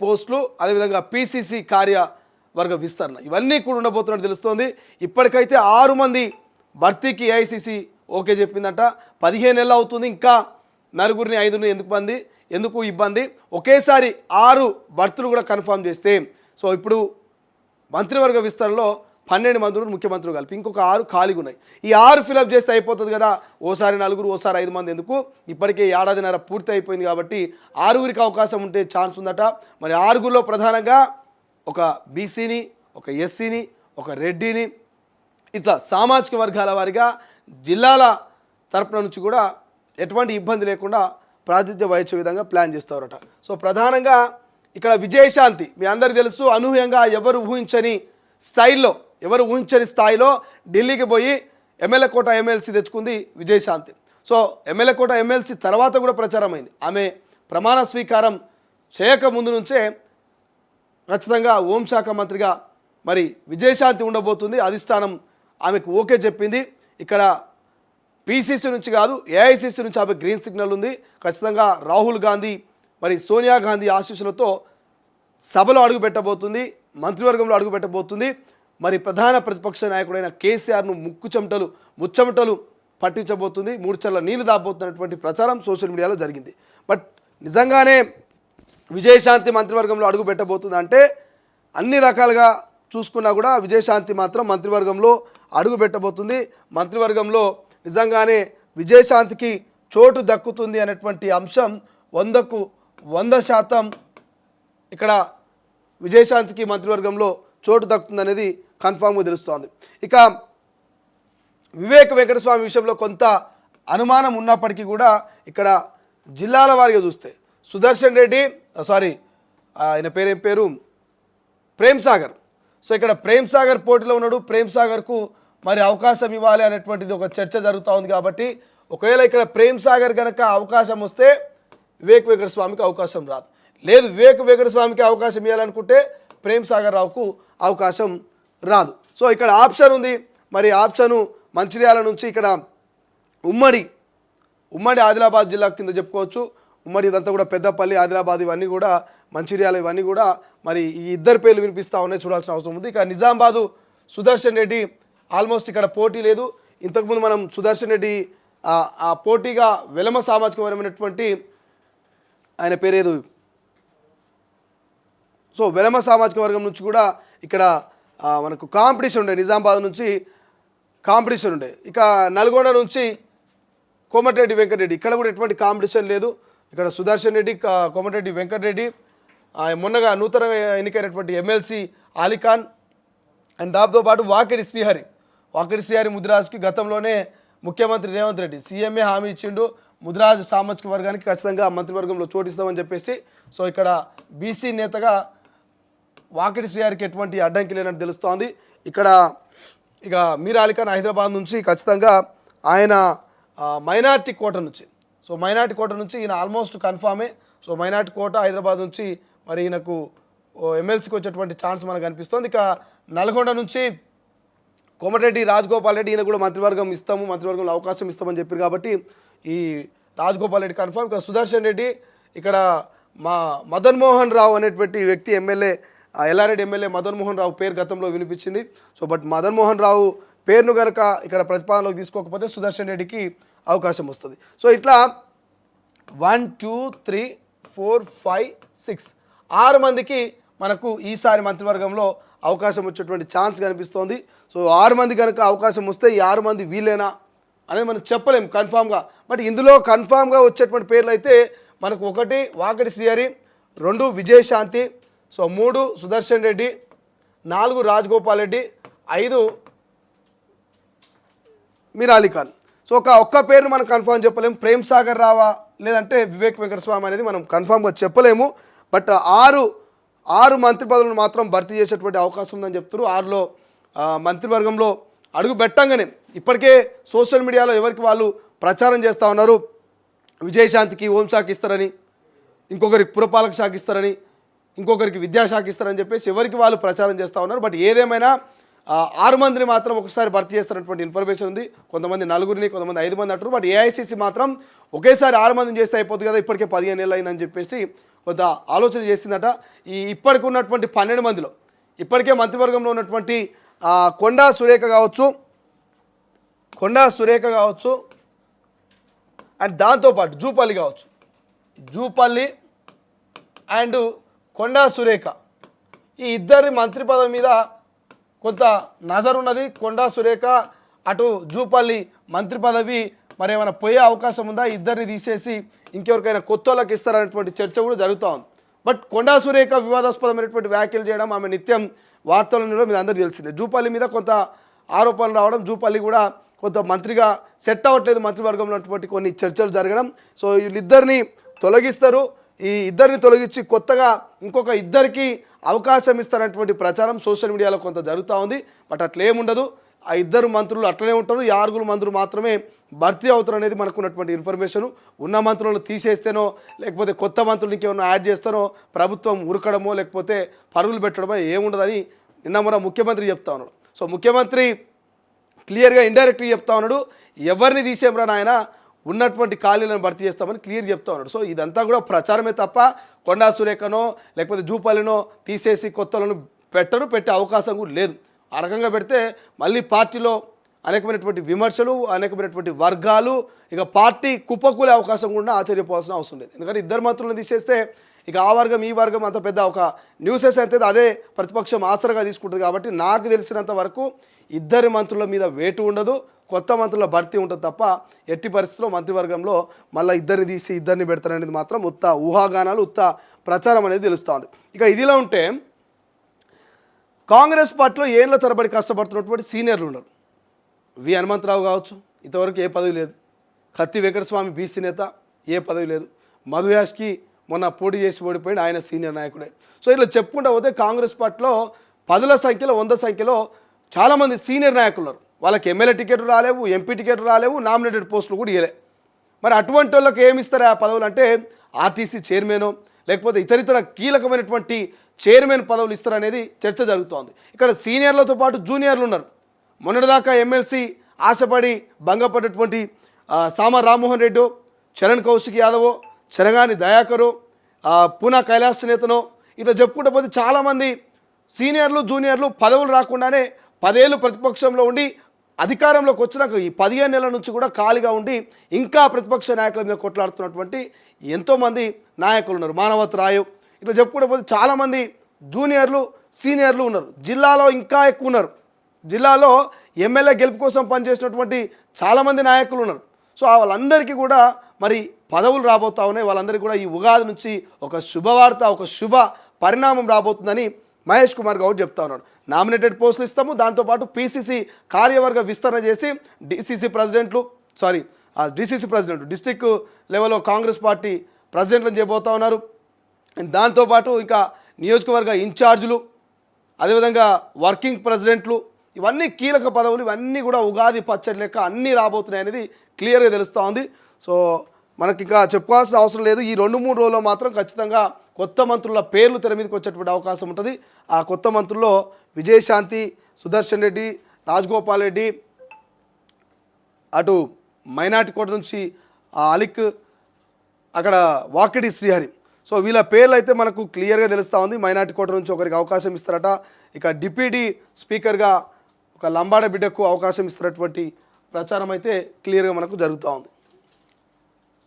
పోస్టులు, అదేవిధంగా పిసిసి కార్యవర్గ విస్తరణ ఇవన్నీ కూడా ఉండబోతున్నట్టు తెలుస్తోంది. ఇప్పటికైతే 6 మంది భర్తీకి ఏఐసిసి ఓకే చెప్పిందట. 15 నెలలు అవుతుంది, ఇంకా నలుగురిని 5ని ఎందుకు ఇబ్బంది? ఒకేసారి 6 భర్తీలు కూడా కన్ఫర్మ్ చేస్తే సో ఇప్పుడు మంత్రివర్గ విస్తరణలో 12 మంది ముఖ్యమంత్రులు కలిపి ఇంకొక 6 ఖాళీగా ఉన్నాయి. ఈ 6 ఫిలప్ చేస్తే అయిపోతుంది కదా. ఓసారి 4, ఓసారి 5 మంది ఎందుకు? ఇప్పటికే ఏడాదిన్నర పూర్తి అయిపోయింది కాబట్టి 6గురికి అవకాశం ఉంటే ఛాన్స్ ఉందట. మరి 6గురిలో ప్రధానంగా ఒక బీసీని, ఒక ఎస్సీని, ఒక రెడ్డిని, ఇట్లా సామాజిక వర్గాల వారిగా జిల్లాల తరపున నుంచి కూడా ఎటువంటి ఇబ్బంది లేకుండా ప్రాతినిధ్యం వహించే విధంగా ప్లాన్ చేస్తారట. సో ప్రధానంగా ఇక్కడ విజయశాంతి మీ అందరికీ తెలుసు, అనూహ్యంగా ఎవరు ఊహించని స్థాయిలో ఢిల్లీకి పోయి ఎమ్మెల్యే కోట ఎమ్మెల్సీ తెచ్చుకుంది విజయశాంతి. సో ఎమ్మెల్యే కోట ఎమ్మెల్సీ తర్వాత కూడా ప్రచారం అయింది. ఆమె ప్రమాణ స్వీకారం చేయక ముందు నుంచే ఖచ్చితంగా హోంశాఖ మంత్రిగా మరి విజయశాంతి ఉండబోతుంది. అధిష్టానం ఆమెకు ఓకే చెప్పింది. ఇక్కడ పిసిసి నుంచి కాదు, ఏఐసిసి నుంచి ఆమె గ్రీన్ సిగ్నల్ ఉంది. ఖచ్చితంగా రాహుల్ గాంధీ మరి సోనియా గాంధీ ఆశీస్సులతో సభలో అడుగుపెట్టబోతుంది, మంత్రివర్గంలో అడుగుపెట్టబోతుంది. మరి ప్రధాన ప్రతిపక్ష నాయకుడైన కేసీఆర్ను ముచ్చమటలు పట్టించబోతుంది. 3 చల్ల నీళ్లు దాబోతున్నటువంటి ప్రచారం సోషల్ మీడియాలో జరిగింది. బట్ నిజంగానే విజయశాంతి మంత్రివర్గంలో అడుగు పెట్టబోతుంది అంటే అన్ని రకాలుగా చూసుకున్నా కూడా విజయశాంతి మాత్రం మంత్రివర్గంలో అడుగు పెట్టబోతుంది. మంత్రివర్గంలో నిజంగానే విజయశాంతికి చోటు దక్కుతుంది అనేటువంటి అంశం 100కు 100% ఇక్కడ విజయశాంతికి మంత్రివర్గంలో చోటు దక్కుతుంది అనేది కన్ఫామ్గా తెలుస్తోంది. ఇక వివేక్ వెంకటస్వామి విషయంలో కొంత అనుమానం ఉన్నప్పటికీ కూడా ఇక్కడ జిల్లాల వారిగా చూస్తే సుదర్శన్ రెడ్డి ఆయన పేరు ప్రేమ్ సాగర్. సో ఇక్కడ ప్రేమ్ సాగర్ పోటీలో ఉన్నాడు. ప్రేమ్ సాగర్కు మరి అవకాశం ఇవ్వాలి అనేటువంటిది ఒక చర్చ జరుగుతూ ఉంది. కాబట్టి ఒకవేళ ఇక్కడ ప్రేమ్ సాగర్ కనుక అవకాశం వస్తే వివేక్ వెంకటస్వామికి అవకాశం రాదు. లేదు వివేక్ వెంకటస్వామికి అవకాశం ఇవ్వాలనుకుంటే ప్రేమ్ సాగర్ రావుకు అవకాశం రాదు. సో ఇక్కడ ఆప్షన్ ఉంది. మరి ఆప్షను మంచిర్యాల నుంచి ఇక్కడ ఉమ్మడి ఆదిలాబాద్ జిల్లా కింద చెప్పుకోవచ్చు. ఉమ్మడి ఇదంతా కూడా పెద్దపల్లి, ఆదిలాబాద్ ఇవన్నీ కూడా మంచిర్యాల ఇవన్నీ కూడా మరి ఈ ఇద్దరు పేర్లు వినిపిస్తూ ఉన్నాయి, చూడాల్సిన అవసరం ఉంది. ఇక నిజామాబాదు సుదర్శన్ రెడ్డి ఆల్మోస్ట్ ఇక్కడ పోటీ లేదు. ఇంతకుముందు మనం సుదర్శన్ రెడ్డి ఆ పోటీగా వెలమ సామాజిక వర్గమైనటువంటి ఆయన పేరేదు సో వెలమ సామాజిక వర్గం నుంచి కూడా ఇక్కడ మనకు కాంపిటీషన్ ఉండే, నిజామాబాద్ నుంచి కాంపిటీషన్ ఉండే. ఇక నల్గొండ నుంచి కోమటిరెడ్డి వెంకటరెడ్డి, ఇక్కడ కూడా ఎటువంటి కాంపిటీషన్ లేదు. ఇక్కడ సుదర్శన్ రెడ్డి, కోమటిరెడ్డి వెంకటరెడ్డి, మొన్నగా నూతన ఎన్నికైనటువంటి ఎమ్మెల్సీ అలీఖాన్ అండ్ దాంతో పాటు వాకిడి శ్రీహరి ముదిరాజ్కి గతంలోనే ముఖ్యమంత్రి రేవంత్ రెడ్డి సీఎంఏ హామీ ఇచ్చిండు, ముదిరాజ్ సామాజిక వర్గానికి ఖచ్చితంగా మంత్రివర్గంలో చోటిస్తామని చెప్పేసి. సో ఇక్కడ బీసీ నేతగా వాకిడి శ్రీహరికి ఎటువంటి అడ్డంకి లేనట్టు తెలుస్తోంది. ఇక్కడ ఇక మీర్ అలీఖాన్ హైదరాబాద్ నుంచి ఖచ్చితంగా ఆయన మైనార్టీ కోట నుంచి ఈయన ఆల్మోస్ట్ కన్ఫామే. సో మైనార్టీ కోట హైదరాబాద్ నుంచి మరి ఈయనకు ఎమ్మెల్సీకి వచ్చేటువంటి ఛాన్స్ మనకు కనిపిస్తుంది. ఇక నల్గొండ నుంచి కోమటిరెడ్డి రాజగోపాల్ రెడ్డి, ఈయన కూడా మంత్రివర్గంలో అవకాశం ఇస్తామని చెప్పారు కాబట్టి ఈ రాజగోపాల్ రెడ్డి కన్ఫామ్. ఇక సుదర్శన్ రెడ్డి, ఇక్కడ మదన్ మోహన్ రావు అనేటువంటి వ్యక్తి ఎమ్మెల్యే, ఎల్లారెడ్డి ఎమ్మెల్యే మదన్ మోహన్ రావు పేరు గతంలో వినిపించింది. సో బట్ మదన్ మోహన్ రావు పేరును కనుక ఇక్కడ ప్రతిపాదనలోకి తీసుకోకపోతే సుదర్శన్ రెడ్డికి అవకాశం వస్తుంది. సో ఇట్లా 1 2 3 4 5 6 6 మందికి మనకు ఈసారి మంత్రివర్గంలో అవకాశం వచ్చేటువంటి ఛాన్స్ కనిపిస్తోంది. సో 6 మంది కనుక అవకాశం వస్తే ఈ 6 మంది వీళ్ళేనా అనేది మనం చెప్పలేము కన్ఫామ్గా. బట్ ఇందులో కన్ఫామ్గా వచ్చేటువంటి పేర్లు అయితే మనకు 1 వాకిడి శ్రీహరి, 2 విజయశాంతి, సో 3 సుదర్శన్ రెడ్డి, 4 రాజగోపాల్ రెడ్డి, 5 మీర్ అలీఖాన్. సో ఒక్క పేరును మనం కన్ఫామ్ చెప్పలేము. ప్రేమ్ సాగర్ రావా లేదంటే వివేక్ వెంకటస్వామి అనేది మనం కన్ఫామ్గా చెప్పలేము. బట్ 6 మంత్రి పదవులను మాత్రం భర్తీ చేసేటువంటి అవకాశం ఉందని చెప్తారు. 6లో మంత్రివర్గంలో అడుగు పెట్టంగానే ఇప్పటికే సోషల్ మీడియాలో ఎవరికి వాళ్ళు ప్రచారం చేస్తూ ఉన్నారు. విజయశాంతికి హోంశాఖ ఇస్తారని, ఇంకొకరికి పురపాలక శాఖ ఇస్తారని, ఇంకొకరికి విద్యాశాఖ ఇస్తారని చెప్పేసి ఎవరికి వాళ్ళు ప్రచారం చేస్తూ ఉన్నారు. బట్ ఏదేమైనా 6 మందిని మాత్రం ఒకసారి భర్తీ చేస్తున్నటువంటి ఇన్ఫర్మేషన్ ఉంది. కొంతమంది 4, కొంతమంది 5 మంది అంటారు. బట్ ఏఐసిసి మాత్రం ఒకేసారి 6 మందిని చేస్తే అయిపోతుంది కదా, ఇప్పటికే 15 ఏళ్ళు అయిందని చెప్పేసి కొంత ఆలోచన చేసిందట. ఇప్పటికి ఉన్నటువంటి 12 మందిలో ఇప్పటికే మంత్రివర్గంలో ఉన్నటువంటి కొండా సురేఖ కావచ్చు అండ్ దాంతోపాటు జూపల్లి అండ్ కొండా సురేఖ ఈ ఇద్దరి మంత్రి పదవి మీద కొంత నజర్ ఉన్నది. కొండా సురేఖ అటు జూపల్లి మంత్రి పదవి మరి ఏమైనా పోయే అవకాశం ఉందా, ఇద్దరిని తీసేసి ఇంకెవరికైనా కొత్త వాళ్ళకి ఇస్తారనేటువంటి చర్చ కూడా జరుగుతూ ఉంది. బట్ కొండా సురేఖ వివాదాస్పదమైనటువంటి వ్యాఖ్యలు చేయడం, ఆమె నిత్యం వార్తలలో మీద అందరికీ తెలిసిందే. జూపల్లి మీద కొంత ఆరోపణలు రావడం, జూపల్లి కూడా కొంత మంత్రిగా సెట్ అవ్వట్లేదు మంత్రివర్గంలో ఉన్నటువంటి కొన్ని చర్చలు జరగడం. సో వీళ్ళిద్దరిని తొలగిస్తారు, ఈ ఇద్దరిని తొలగించి కొత్తగా ఇంకొక ఇద్దరికి అవకాశం ఇస్తారనేటువంటి ప్రచారం సోషల్ మీడియాలో కొంత జరుగుతూ ఉంది. బట్ అట్లేముండదు, ఆ ఇద్దరు మంత్రులు అట్లనే ఉంటారు, 6 మంత్రులు మాత్రమే భర్తీ అవుతారు అనేది మనకు ఉన్నటువంటి ఇన్ఫర్మేషను. ఉన్న మంత్రులను తీసేస్తేనో లేకపోతే కొత్త మంత్రులు ఇంకేమన్నా యాడ్ చేస్తానో ప్రభుత్వం ఉరకడమో లేకపోతే పరుగులు పెట్టడమో ఏముండదని నిన్న మన ముఖ్యమంత్రి చెప్తా ఉన్నాడు. సో ముఖ్యమంత్రి క్లియర్గా ఇండైరెక్ట్గా చెప్తా ఉన్నాడు, ఎవరిని తీసేమరా నాయన, ఉన్నటువంటి ఖాళీలను భర్తీ చేస్తామని క్లియర్ చెప్తా ఉన్నాడు. సో ఇదంతా కూడా ప్రచారమే తప్ప కొండా సురేఖనో లేకపోతే జూపల్లినో తీసేసి కొత్తలను పెట్టే అవకాశం కూడా లేదు. ఆ రకంగా పెడితే మళ్ళీ పార్టీలో అనేకమైనటువంటి విమర్శలు, అనేకమైనటువంటి వర్గాలు, ఇక పార్టీ కుప్పకూలే అవకాశం కూడా ఆశ్చర్యపోవాల్సిన అవసరం లేదు. ఎందుకంటే ఇద్దరు మంత్రులను తీసేస్తే ఇక ఆ వర్గం ఈ వర్గం అంత పెద్ద ఒక న్యూసెస్ అయితే అదే ప్రతిపక్షం ఆసరగా తీసుకుంటుంది. కాబట్టి నాకు తెలిసినంత వరకు ఇద్దరి మంత్రుల మీద వేటు ఉండదు, కొత్త మంత్రుల భర్తీ ఉంటుంది తప్ప ఎట్టి పరిస్థితుల్లో మంత్రివర్గంలో మళ్ళీ ఇద్దరిని తీసి ఇద్దరిని పెడతారనేది మాత్రం ఉత్త ఊహాగానాలు, ఉత్త ప్రచారం అనేది తెలుస్తుంది. ఇక ఇదిలా ఉంటే కాంగ్రెస్ పార్టీలో ఏళ్ళ తరబడి కష్టపడుతున్నటువంటి సీనియర్లు ఉన్నారు. వి హనుమంతరావు కావచ్చు, ఇంతవరకు ఏ పదవి లేదు. కత్తి వెంకటస్వామి బీసీ నేత, ఏ పదవి లేదు. మధు యాష్కి మొన్న పోటీ చేసి ఓడిపోయింది, ఆయన సీనియర్ నాయకుడే. సో ఇట్లా చెప్పుకుంటూ పోతే కాంగ్రెస్ పార్టీలో 10ల సంఖ్యలో 100 సంఖ్యలో చాలామంది సీనియర్ నాయకులు ఉన్నారు. వాళ్ళకి ఎమ్మెల్యే టికెట్లు రాలేవు, ఎంపీ టికెట్లు రాలేవు, నామినేటెడ్ పోస్టులు కూడా ఇవ్వలే. మరి అటువంటి వాళ్ళకి ఏమి ఇస్తారు ఆ పదవులు అంటే ఆర్టీసీ చైర్మన్ లేకపోతే ఇతరితర కీలకమైనటువంటి చైర్మన్ పదవులు ఇస్తారనేది చర్చ జరుగుతోంది. ఇక్కడ సీనియర్లతో పాటు జూనియర్లు ఉన్నారు. మొన్నటిదాకా ఎమ్మెల్సీ ఆశపడి భంగపడ్డటువంటి సామ రామ్మోహన్ రెడ్డి, చరణ్ కౌశిక్ యాదవ్, చరగాని దయాకరు, పూనా కైలాస్ నేతను ఇట్లా చెప్పుకుంటూ పోతే చాలామంది సీనియర్లు జూనియర్లు పదవులు రాకుండానే 10 ఏళ్ళు ప్రతిపక్షంలో ఉండి అధికారంలోకి వచ్చినాక ఈ 15 నెలల నుంచి కూడా ఖాళీగా ఉండి ఇంకా ప్రతిపక్ష నాయకుల మీద కొట్లాడుతున్నటువంటి ఎంతోమంది నాయకులు ఉన్నారు. మానవత్ రాయు ఇట్లా చెప్పుకుంటూ పోతే చాలామంది జూనియర్లు సీనియర్లు ఉన్నారు. జిల్లాలో ఇంకా ఎక్కువ ఉన్నారు. జిల్లాలో ఎమ్మెల్యే గెలుపు కోసం పనిచేసినటువంటి చాలామంది నాయకులు ఉన్నారు. సో వాళ్ళందరికీ కూడా మరి పదవులు రాబోతా ఉన్నాయి. వాళ్ళందరికీ కూడా ఈ ఉగాది నుంచి ఒక శుభవార్త, ఒక శుభ పరిణామం రాబోతుందని మహేష్ కుమార్ గౌడ్ చెప్తా ఉన్నాడు. నామినేటెడ్ పోస్టులు ఇస్తాము, దాంతోపాటు పీసీసీ కార్యవర్గ విస్తరణ చేసి డీసీసీ ప్రెసిడెంట్లు డిస్టిక్ లెవెల్లో కాంగ్రెస్ పార్టీ ప్రెసిడెంట్లను చేయబోతా ఉన్నారు. అండ్ దాంతోపాటు ఇంకా నియోజకవర్గ ఇన్ఛార్జీలు, అదేవిధంగా వర్కింగ్ ప్రెసిడెంట్లు, ఇవన్నీ కీలక పదవులు, ఇవన్నీ కూడా ఉగాది పచ్చడి లెక్క అన్నీ రాబోతున్నాయి అనేది క్లియర్గా తెలుస్తూ ఉంది. సో మనకి ఇంకా చెప్పుకోవాల్సిన అవసరం లేదు. ఈ 2-3 రోజుల్లో మాత్రం ఖచ్చితంగా కొత్త మంత్రుల పేర్లు తెర మీదకి వచ్చేటువంటి అవకాశం ఉంటుంది. ఆ కొత్త మంత్రుల్లో విజయశాంతి, సుదర్శన్ రెడ్డి, రాజగోపాల్ రెడ్డి, అటు మైనార్టీ కోట నుంచి అలిక్, అక్కడ వాకిడి శ్రీహరి. సో వీళ్ళ పేర్లు అయితే మనకు క్లియర్గా తెలుస్తూ ఉంది. మైనార్టీ కోట నుంచి ఒకరికి అవకాశం ఇస్తారట. ఇక డిప్యూటీ స్పీకర్గా ఒక లంబాడ బిడ్డకు అవకాశం ఇస్తున్నటువంటి ప్రచారం అయితే క్లియర్గా మనకు జరుగుతూ ఉంది.